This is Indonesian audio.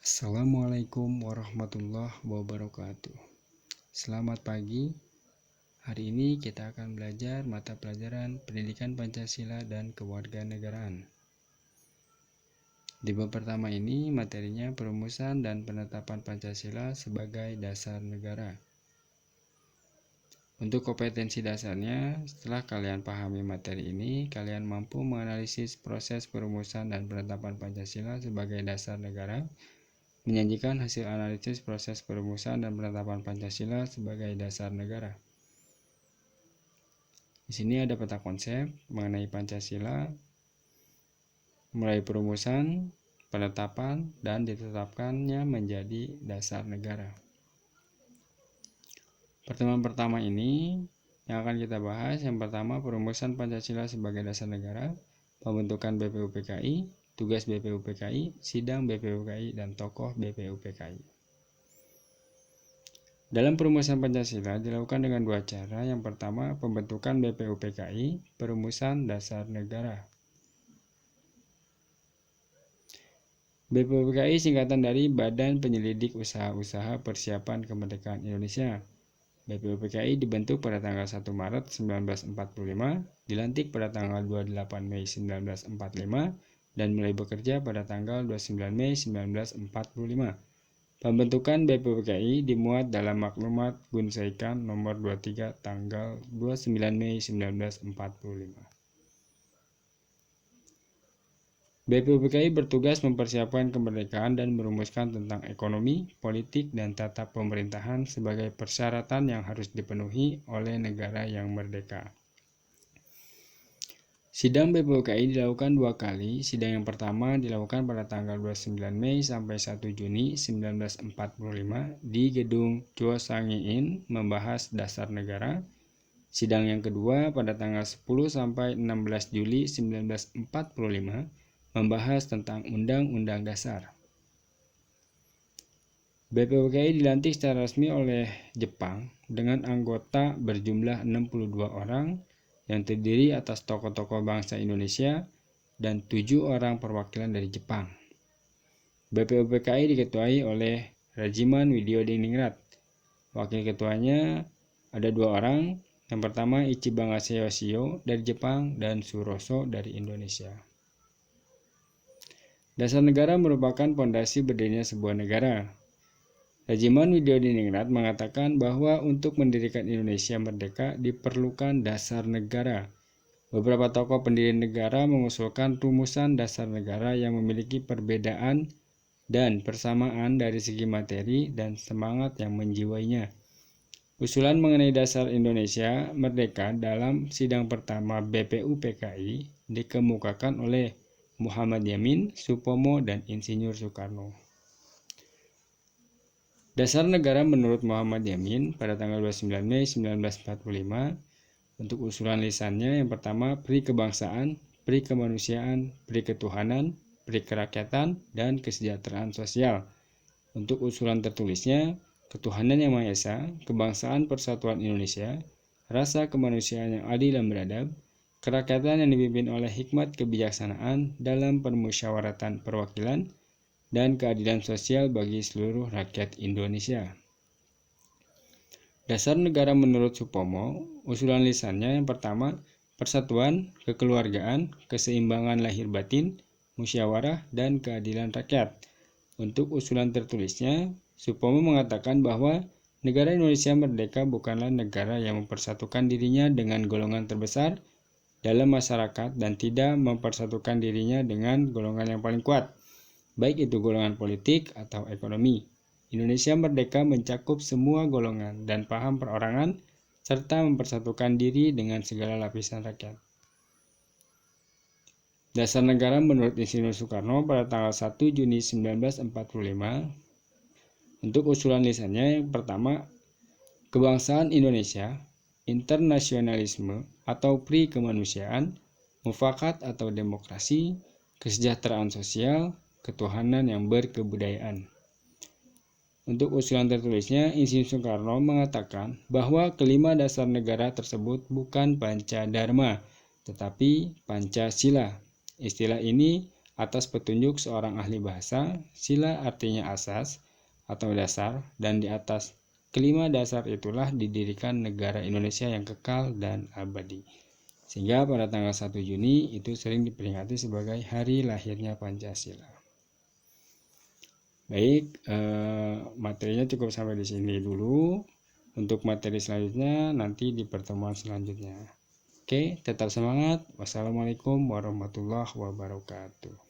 Assalamualaikum warahmatullahi wabarakatuh. Selamat pagi. Hari ini kita akan belajar mata pelajaran Pendidikan Pancasila dan Kewarganegaraan. Di bab pertama ini materinya perumusan dan penetapan Pancasila sebagai dasar negara. Untuk kompetensi dasarnya, setelah kalian pahami materi ini, kalian mampu menganalisis proses perumusan dan penetapan Pancasila sebagai dasar negara, menyajikan hasil analisis proses perumusan dan penetapan Pancasila sebagai dasar negara. Di sini ada peta konsep mengenai Pancasila, mulai perumusan, penetapan, dan ditetapkannya menjadi dasar negara. Pertemuan pertama ini yang akan kita bahas, yang pertama perumusan Pancasila sebagai dasar negara, pembentukan BPUPKI, tugas BPUPKI, sidang BPUPKI, dan tokoh BPUPKI. Dalam perumusan Pancasila dilakukan dengan dua cara. Yang pertama, pembentukan BPUPKI, perumusan dasar negara. BPUPKI singkatan dari Badan Penyelidik Usaha-Usaha Persiapan Kemerdekaan Indonesia. BPUPKI dibentuk pada tanggal 1 Maret 1945, dilantik pada tanggal 28 Mei 1945, dan mulai bekerja pada tanggal 29 Mei 1945. Pembentukan BPUPKI dimuat dalam maklumat Gunsaikan nomor 23 tanggal 29 Mei 1945. BPUPKI bertugas mempersiapkan kemerdekaan dan merumuskan tentang ekonomi, politik, dan tata pemerintahan sebagai persyaratan yang harus dipenuhi oleh negara yang merdeka. Sidang BPUPKI dilakukan dua kali. Sidang yang pertama dilakukan pada tanggal 29 Mei sampai 1 Juni 1945 di Gedung Chua Sang-in membahas dasar negara. Sidang yang kedua pada tanggal 10 sampai 16 Juli 1945 membahas tentang Undang-Undang Dasar. BPUPKI dilantik secara resmi oleh Jepang dengan anggota berjumlah 62 orang yang terdiri atas tokoh-tokoh bangsa Indonesia dan 7 orang perwakilan dari Jepang. BPUPKI diketuai oleh Rajiman Widyodiningrat. Wakil ketuanya ada 2 orang. Yang pertama Ichiban Yoshio dari Jepang dan Suroso dari Indonesia. Dasar negara merupakan pondasi berdirinya sebuah negara. Rajiman Widyodiningrat mengatakan bahwa untuk mendirikan Indonesia merdeka diperlukan dasar negara. Beberapa tokoh pendiri negara mengusulkan rumusan dasar negara yang memiliki perbedaan dan persamaan dari segi materi dan semangat yang menjiwainya. Usulan mengenai dasar Indonesia merdeka dalam sidang pertama BPUPKI dikemukakan oleh Muhammad Yamin, Supomo, dan Insinyur Soekarno. Dasar negara menurut Muhammad Yamin pada tanggal 29 Mei 1945 untuk usulan lisannya yang pertama pri kebangsaan, pri kemanusiaan, pri ketuhanan, pri kerakyatan, dan kesejahteraan sosial. Untuk usulan tertulisnya ketuhanan yang Maha Esa, kebangsaan persatuan Indonesia, rasa kemanusiaan yang adil dan beradab, kerakyatan yang dipimpin oleh hikmat kebijaksanaan dalam permusyawaratan perwakilan, dan keadilan sosial bagi seluruh rakyat Indonesia. Dasar negara menurut Supomo, usulan lisannya yang pertama, persatuan, kekeluargaan, keseimbangan lahir batin, musyawarah, dan keadilan rakyat. Untuk usulan tertulisnya, Supomo mengatakan bahwa negara Indonesia merdeka bukanlah negara yang mempersatukan dirinya dengan golongan terbesar dalam masyarakat dan tidak mempersatukan dirinya dengan golongan yang paling kuat, baik itu golongan politik atau ekonomi. Indonesia merdeka mencakup semua golongan dan paham perorangan serta mempersatukan diri dengan segala lapisan rakyat. Dasar negara menurut Insinyur Soekarno pada tanggal 1 Juni 1945 untuk usulan lisannya yang pertama, kebangsaan Indonesia, internasionalisme atau pri kemanusiaan, mufakat atau demokrasi, kesejahteraan sosial, ketuhanan yang berkebudayaan. Untuk usulan tertulisnya, Insinyur Soekarno mengatakan bahwa kelima dasar negara tersebut bukan Pancadharma, tetapi Pancasila. Istilah ini atas petunjuk seorang ahli bahasa. Sila artinya asas atau dasar, dan di atas kelima dasar itulah didirikan negara Indonesia yang kekal dan abadi. Sehingga pada tanggal 1 Juni itu sering diperingati sebagai hari lahirnya Pancasila. Baik, materinya cukup sampai di sini dulu. Untuk materi selanjutnya nanti di pertemuan selanjutnya. Oke, tetap semangat. Wassalamualaikum warahmatullahi wabarakatuh.